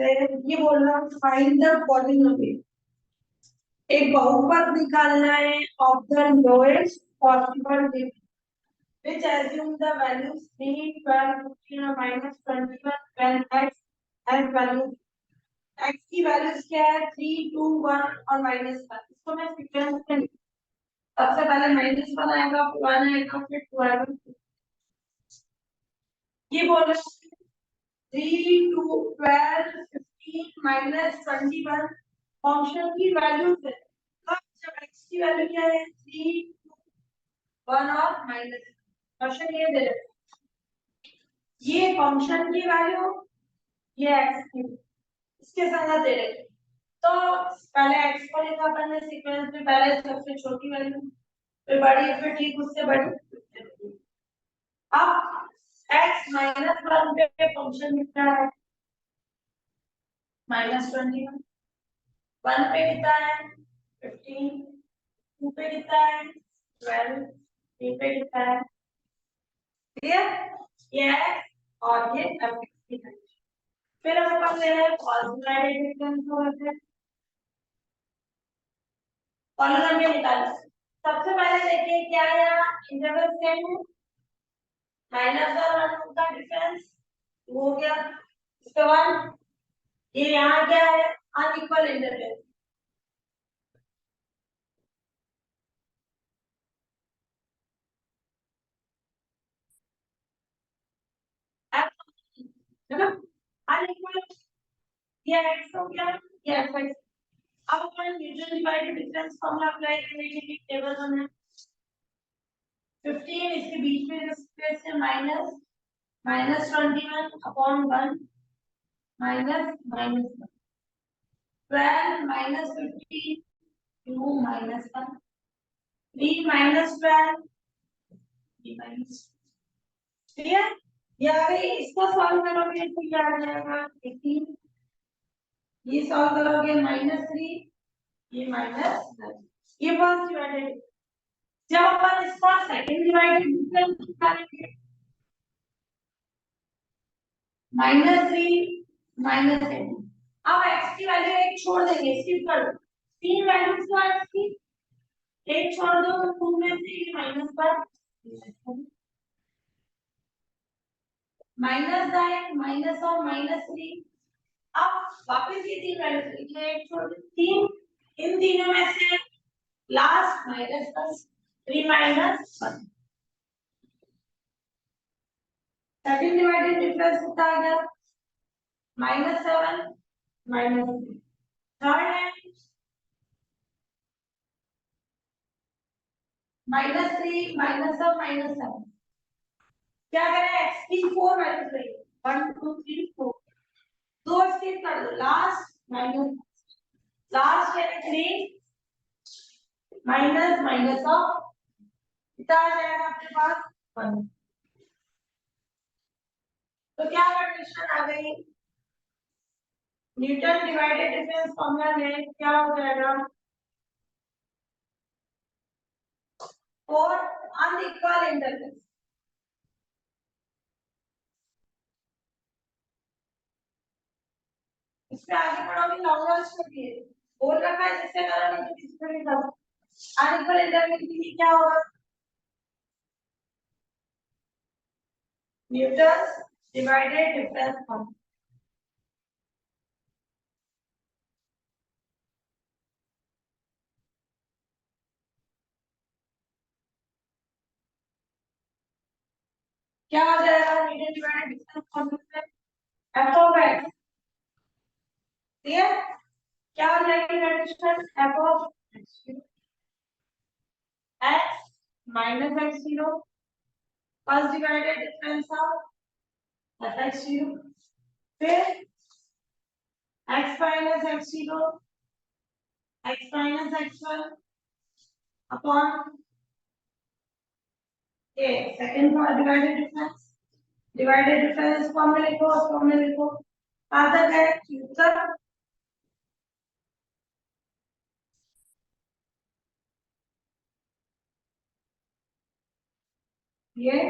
ये बोल रहा हूँ फाइंड द पॉलिनोमियल, एक बहुपद निकालना है of the lowest possible degree which assume the values 3, 12, 15 or minus 21 when x has value x की वैल्यूज क्या है 3, 2, 1 और -1। इसको मैं सीक्वेंस में सबसे पहले -1 आएगा, फिर 1 आएगा, फिर 2 आएगा। ये बोल रहे हैं 3, 2, 12, 15 -21 फंक्शन की वैल्यू है। अब जब x की वैल्यू क्या है 3, 1 और माइनस, क्वेश्चन ये दे रहे ये फंक्शन की वैल्यू ये x की इसके संगत दे रहे तो पहले x को लिखा अपन ने सीक्वेंस में, पहले सबसे छोटी वैल्यू फिर बड़ी फिर ठीक उससे बड़ी। अब x -1 पे फंक्शन कितना है -21, 1 पे कितना है 15, 2 पे कितना है 12, 3 पे कितना है क्लियर, ये x और ये f की वैल्यू। फिर अपन ले रहे हैं पॉजिटिव डिफरेंस होता है पॉलिनोमियल निकालना। सबसे पहले देखिए क्या यहाँ इंटरवल सेम है, माइनस और 1 का डिफरेंस हो गया। इसके बाद ये यहाँ क्या है अनइक्वल इंटरवल, है ना अनइक्वल, ये x हो गया ये f। अब अपन Newton divided difference formula apply करेंगे, टेबल बना 15 इसके बीच में स्पेस है -21 अपॉन 1 -1 12 -15 2 -1 3 -12 3 माइनस, क्लियर। ये आगे इसको सॉल्व करोगे तो क्या आ जाएगा 18, ये सॉल्व करोगे -3 ये -9, ये फर्स्ट डिवाइडेड। जब अपन इसका सेकंड डिवाइडेड डिफरेंस निकालेंगे -3 -8, अब x की वैल्यू एक छोड़ देंगे, स्किप कर दो, तीन वैल्यूज को x की एक छोड़ दो तो 2 में से ये माइनस पर -9 माइनस और -3। अब वापस ये तीन वैल्यूज लिखिए, एक छोड़ दो तीन, इन तीनों में से लास्ट -10 3 -1 सेकंड डिवाइडेड डिफरेंस कितना आ गया -7 -3। थर्ड है -3 माइनस और -7, क्या करें x की 4 वैल्यूज लेंगे 1 2 3 4, दो स्किप कर दो, लास्ट माइनस, लास्ट है 3 माइनस ऑफ कितना आ जाएगा आपके पास 1। तो क्या कंडीशन आ गई न्यूटन डिवाइडेड डिफरेंस फॉर्मूला में क्या हो जाएगा फॉर अनइक्वल इंटरवल्स। इससे आगे पढ़ोगे लॉन्ग रन के लिए बोल रखा है जिससे करो नहीं तो किसी को नहीं कर अनइक्वल इंटरवल के लिए क्या होगा न्यूटन डिवाइडेड डिफरेंस फॉर्मूला। क्या हो जाएगा न्यूटन डिवाइडेड डिफरेंस फॉर्मूला से f ऑफ x, क्लियर। क्या हो जाएगी condition f of x minus x0 first divided difference of f(x0), फिर x minus x0 x minus x1 upon ये सेकंड डिवाइडेड डिफरेंस फॉर्म में लिखो, उस फॉर्म में लिखो आता है उत्तर ये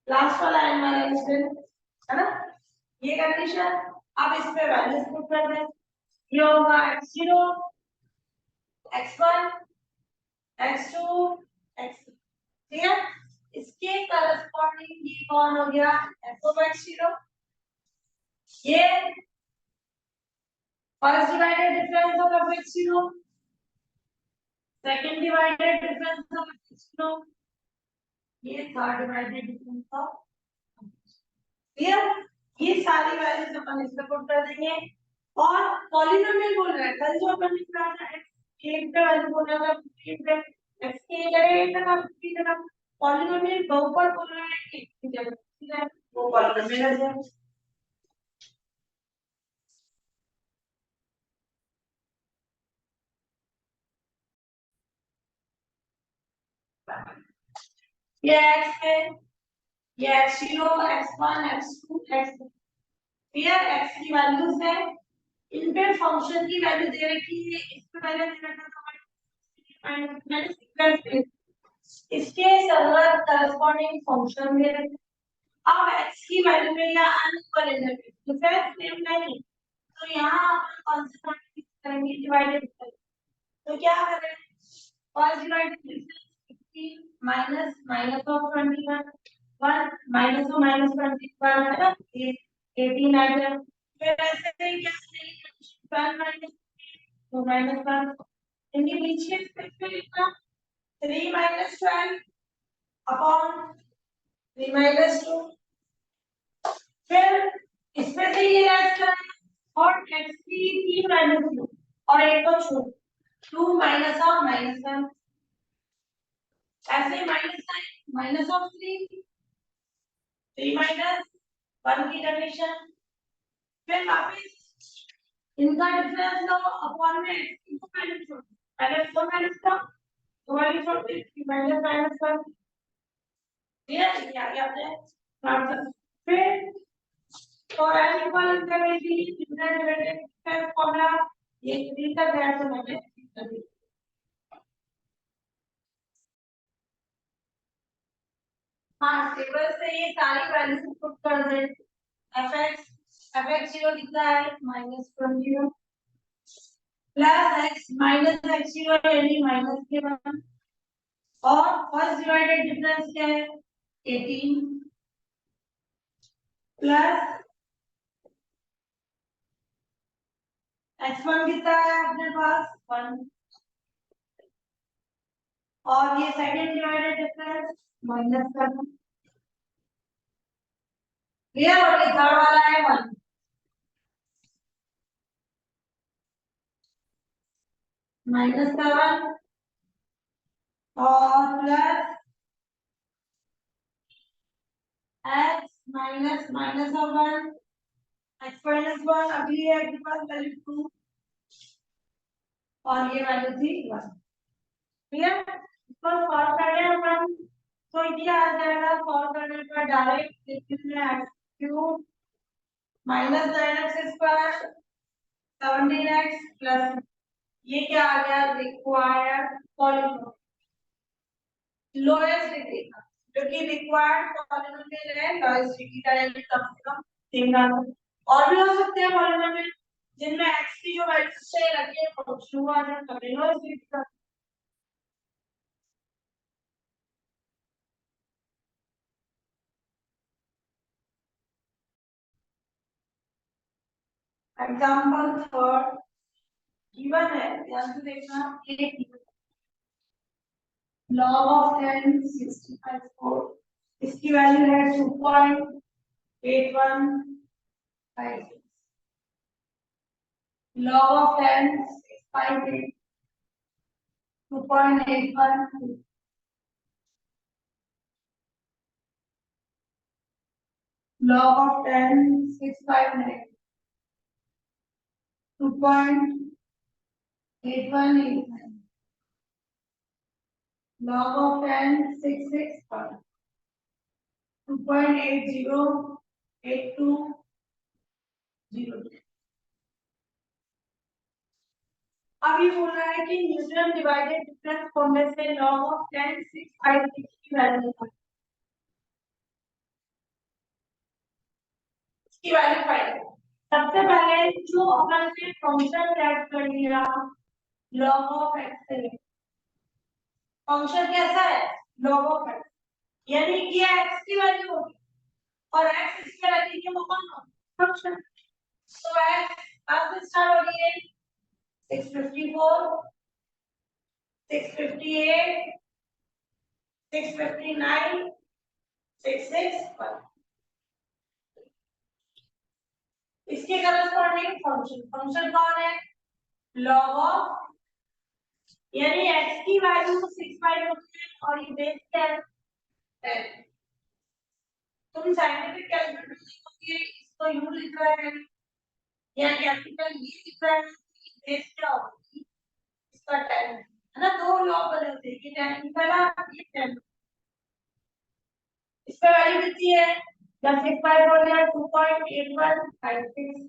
लास्ट वाला है हमारा इसमें, है ना। ये कंडीशन। अब इस पे वैल्यूज पुट कर दें। ये होगा x0 x1 x2 x3। ठीक है, इसके करस्पॉन्डिंग ये कौन हो गया f of x0। ये first divided difference of f x0, second divided difference of f x0, ये third divided difference of. Clear, ये सारी वैल्यूज अपन इसमें पुट कर देंगे। और पॉलिनोमियल बोल रहा है, कल जो अपन ने पढ़ा था x एक का वैल्यू बोला था 15 पे, x के जगह एक था 15 था। पॉलिनोमियल बहुपद बोल रहा है कि की जगह, ठीक है, वो पॉलिनोमियल है। ये x है, ये x0 x1 x2 x3, clear, x की वैल्यूज है। इन पे फंक्शन की वैल्यू दे रखी है, इस पे पहले दे रखा था मैंने सीक्वेंस, इसके संगत करस्पॉन्डिंग फंक्शन दे रखे। अब x की वैल्यू में या अनइक्वल इंटरवल डिफरेंस सेम नहीं, तो यहाँ अपन कॉन्सेप्ट करेंगे डिवाइडेड करेंगे। तो क्या करें, first divided difference 15 minus minus of 21 1 minus of minus 21 है ना, ये 18 आ गया। फिर ऐसे ही क्या करेंगे, 12 माइनस तो माइनस 1, इनके बीच के स्पेस में लिखना 3 माइनस 12 अपॉन 3 माइनस 2। फिर इसमें से ये ऐड करना और x की 3 माइनस 2 और एक को छोड़ 2 माइनस ऑफ माइनस 1, ऐसे minus sine minus of 3 minus 1 की कंडीशन। फिर वापस इनका डिफरेंस लो अपॉन में x को माइनस छोड़, पहले 4 माइनस का तो वाली छोड़ दे 3 माइनस माइनस 1। ये आ गया अपने। फिर और unequal interval के लिए कितना डिवाइडेड डिफरेंस फॉर्मूला, ये 3 तक है तो मैंने कर दिया। हाँ, टेबल से ये सारी वैल्यूज पुट कर दे। fx 0 लिखा है -20 प्लस x माइनस x 0 यानी माइनस के 1 और फर्स्ट डिवाइडेड डिफरेंस क्या है 18 प्लस x1 कितना है अपने पास 1 और ये सेकंड डिवाइडेड डिफरेंस -1। क्लियर, और ये थर्ड वाला है 1 -7 और plus x minus minus of 1 x minus 1 अभी है आपके पास वैल्यू 2 और ये वैल्यू थी 1। क्लियर, इसको सॉल्व करने अपन तो ये आ जाएगा, सॉल्व करने पर डायरेक्ट लिख लेंगे x cube minus 9x square 17x plus ये क्या आ गया रिक्वायर्ड पॉलिनोमियल लोएस्ट डिग्री का, जो कि रिक्वायर्ड पॉलिनोमियल है लोएस्ट डिग्री का, यानी कम से कम 3 नंबर। और भी हो सकते हैं पॉलिनोमियल जिनमें x की जो वैल्यू से रखी है फंक्शन आ जाए तभी लोएस्ट डिग्री का। एग्जांपल थर्ड गिवन है, ध्यान से देखना। ये log of 10 65 4, इसकी वैल्यू है 2.8156। log of 10 658 2.812, log of 10 659 2.8189, log of 10 661 2.808202। अब ये बोल रहा है कि न्यूटन डिवाइडेड डिफरेंस फॉर्मूले से log of 10 656 की वैल्यू निकालो। की वैल्यू फाइंड। सबसे पहले जो अपन ने फंक्शन सेट कर लिया log ऑफ x से, फंक्शन कैसा है log ऑफ x, यानी कि x की वैल्यू होगी और x इसके वैल्यू के वो कौन फंक्शन। तो x अब स्टार्ट हो रही है 654 658 659 661, इसके करस्पॉन्डिंग फंक्शन, फंक्शन कौन है log ऑफ, यानी x की वैल्यू 6 होती है और ये बेस क्या है 10। तुम साइंटिफिक कैलकुलेटर लिखोगे इसको यू लिख रहा है या कैपिटल ये लिख रहा है, बेस क्या होगी इसका 10 है ना, दो लॉग बने होते हैं कि 10 वाला ये 10, इसका वैल्यू कितनी है जब 6 हो गया 2.8156,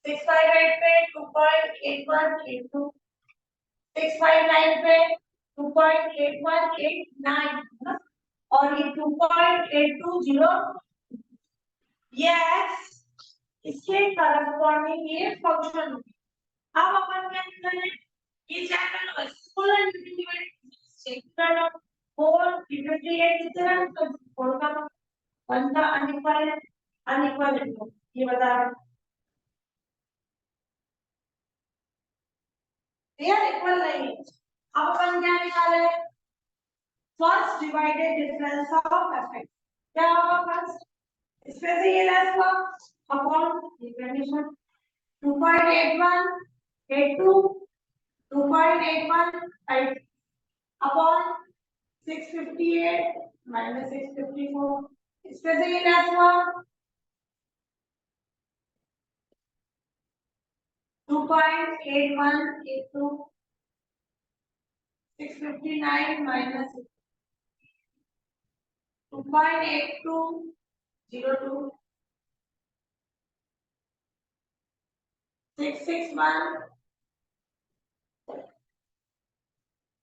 658 पे 2.8182, 659 पे 2.8189 और ये 2.820, ये x इसके करस्पॉन्डिंग ये फंक्शन। अब अपन क्या करें, ये चैनल स्कूलर डिवाइड चेक करना 4 58 कितना तो 4 का 1 का अनइक्वल ये बता ये इक्वल नहीं है। अब अपन क्या निकाले first divided difference of effect, क्या होगा फर्स्ट इसमें से ये लेस हुआ अपॉन ये कंडीशन 2.8182 2.81 अपॉन 658 माइनस 654, इसमें से ये लेस हुआ 2.8182 659 माइनस 2.8202 661,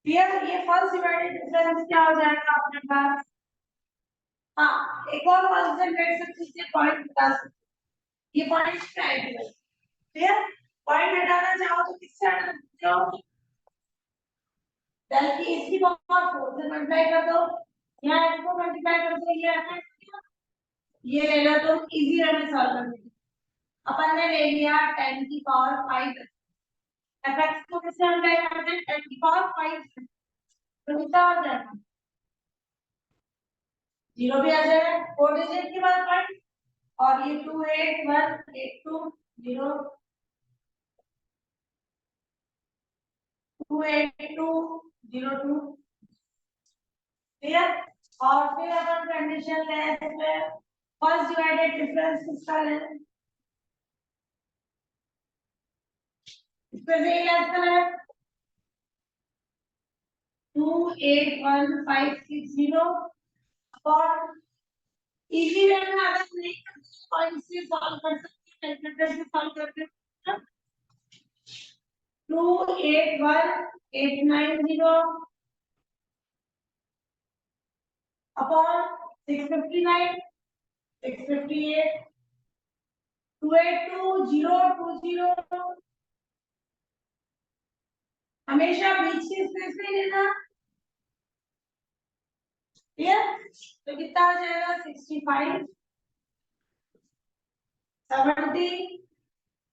ये फर्स्ट डिवाइडेड डिफरेंस क्या हो जाएगा अपने पास। हाँ एक और कांस्टेंट बैठ सकते हैं पॉइंट बता सकते, ये पॉइंट क्या है क्लियर, पॉइंट हटाना चाहो तो किससे हटा सकते हो, बल्कि इसकी पावर 4 से मल्टीप्लाई कर दो या इसको मल्टीप्लाई कर दो, ये ले लो तो इजी रहने सॉल्व करने, अपन ने ले लिया 10 की पावर 5, fx को किससे मल्टीप्लाई करते हैं 10 की पावर 5 से, तो कितना हो जाएगा 0 भी आ जाएगा 4 डिजिट के बाद पॉइंट, और ये 28182 28202 क्लियर। और फिर अपन कंडीशन ले इसमें फर्स्ट डिवाइडेड डिफरेंस किसका ले, इसमें से ये लेस करें 28160 और इजी वे में अगर नहीं पॉइंट से सॉल्व कर सकते कैलकुलेटर से सॉल्व करते 28180 अपॉन 659 658 2822020, हमेशा बीच के स्पेस में लेना क्लियर, तो कितना आ जाएगा 65 70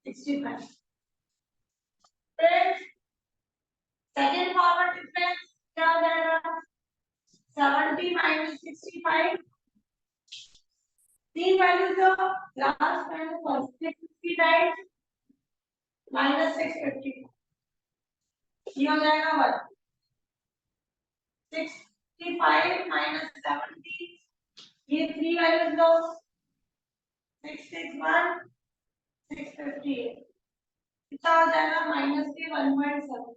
65, फिर सेकंड फॉरवर्ड डिफरेंस क्या हो जाएगा 70 माइनस 65, तीन वैल्यू जो लास्ट माइनस फर्स्ट 659 माइनस 650, ये हो जाएगा 1 65 माइनस 70, ये थ्री वैल्यूज लो 661 658, कितना हो जाएगा माइनस के 1.7,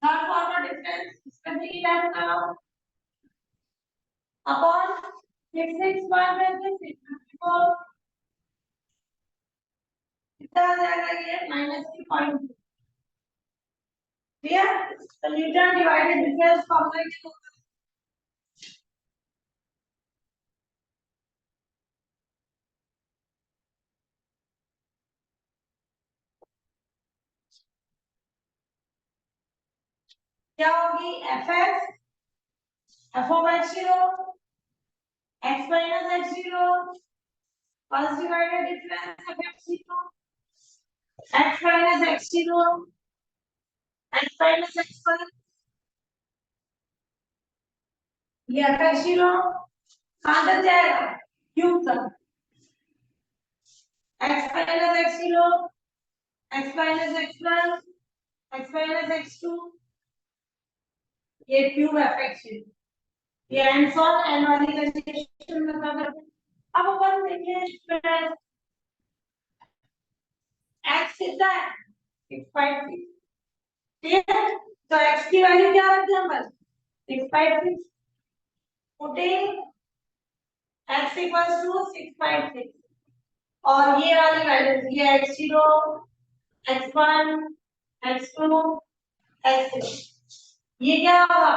थर्ड फॉरवर्ड डिफरेंस इसका भी लेस करो अपॉन 661 में से 654, कितना आ जाएगा ये माइनस की 0.2 क्लियर। तो न्यूटन डिवाइडेड डिफरेंस फॉर्मूला के क्या होगी F of x0 x minus x0 first divided difference of x0 x minus x0 x minus x1 ये f(x0) कहां तक जाएगा क्यूब तक x minus x0 x minus x1 x minus x2 ये cube f(x0) ये एंड ऑन एन वाली condition बता दो। अब अपन देखें x कितना है 656 ठीक है तो x की वैल्यू क्या रखते हैं अपन 656 पुटिंग x इक्वल्स टू 656 और ये वाली वैल्यू ये x0 x1 x2 x3 ये क्या होगा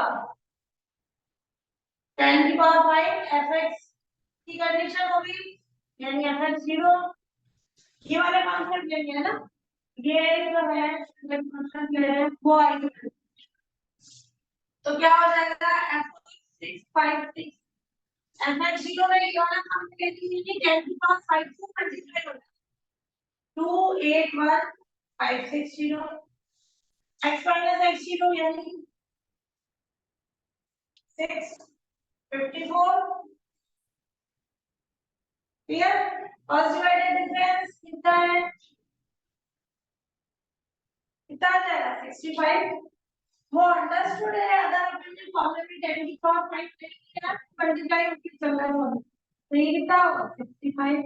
10 की पावर 5 fx की कंडीशन होगी यानी fx0 ये वाले कॉन्सेप्ट लेंगे है ना ये जो है फंक्शन ले रहे हैं वो आएगी तो क्या हो जाएगा f656 fx0 में ये वाला हम कहते हैं कि 10 की पावर 5 से मल्टीप्लाई होगा 281560 x minus x0 यानी 654 क्लियर फर्स्ट डिवाइडेड डिफरेंस कितना है कितना आ जाएगा 65 वो अंडरस्टूड है अगर अपन ने फॉर्मूला में 10 की पावर 5 ले लिया मल्टीप्लाई होके चल रहा है तो ये कितना होगा 65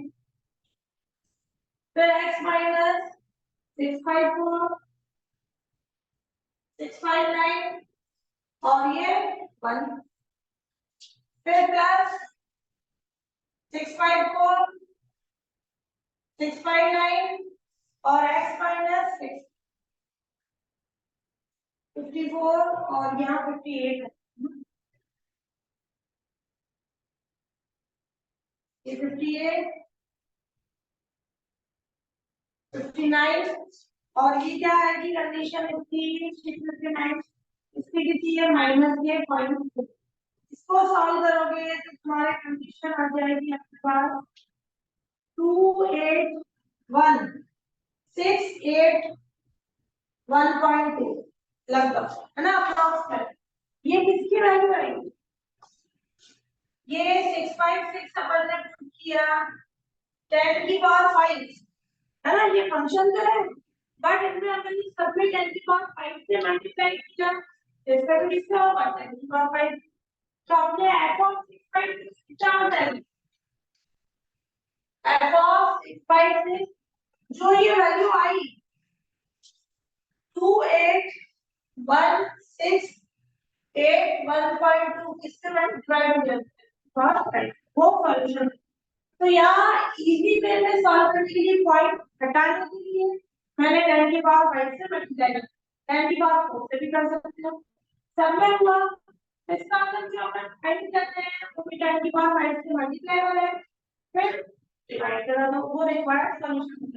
फिर x माइनस 654 659 और ये 1 फिर प्लस 654 659 और x माइनस 54 और यहाँ 58 है ये 58 59 और ये क्या है कि कंडीशन इसकी 59 इसकी कितनी है माइनस ये पॉइंट इसको सॉल्व करोगे तो तुम्हारी कंडीशन आ जाएगी आपके पास 28168 1.2 लगभग है ना अप्रॉक्सीमेट ये किसकी वैल्यू आएगी ये 656 अपन ने पुट किया 10 की पावर 5 है ना ये फंक्शन तो है बट इसमें अपन ने सब में 10 की पावर 5 से मल्टीप्लाई किया तो इसका तो कितना होगा 10 की पावर 5 तो अपने f of 656 कितना होता है f of 656 जो ये वैल्यू आई 28168 1.2 किससे मल्टीप्लाई हो जाता है वो सॉल्यूशन तो यहाँ इजी वे में सॉल्व करने के लिए पॉइंट हटाने के लिए मैंने 10 की पावर 5 से मल्टीप्लाई कर 10 की पावर 4 से भी कर सकते हो सब में हुआ इसका मतलब जो अपन फाइंड करते हैं वो भी 10 की पावर 5 से मल्टीप्लाई हो रहा है फिर डिवाइड करा दो वो रिक्वायर्ड सॉल्यूशन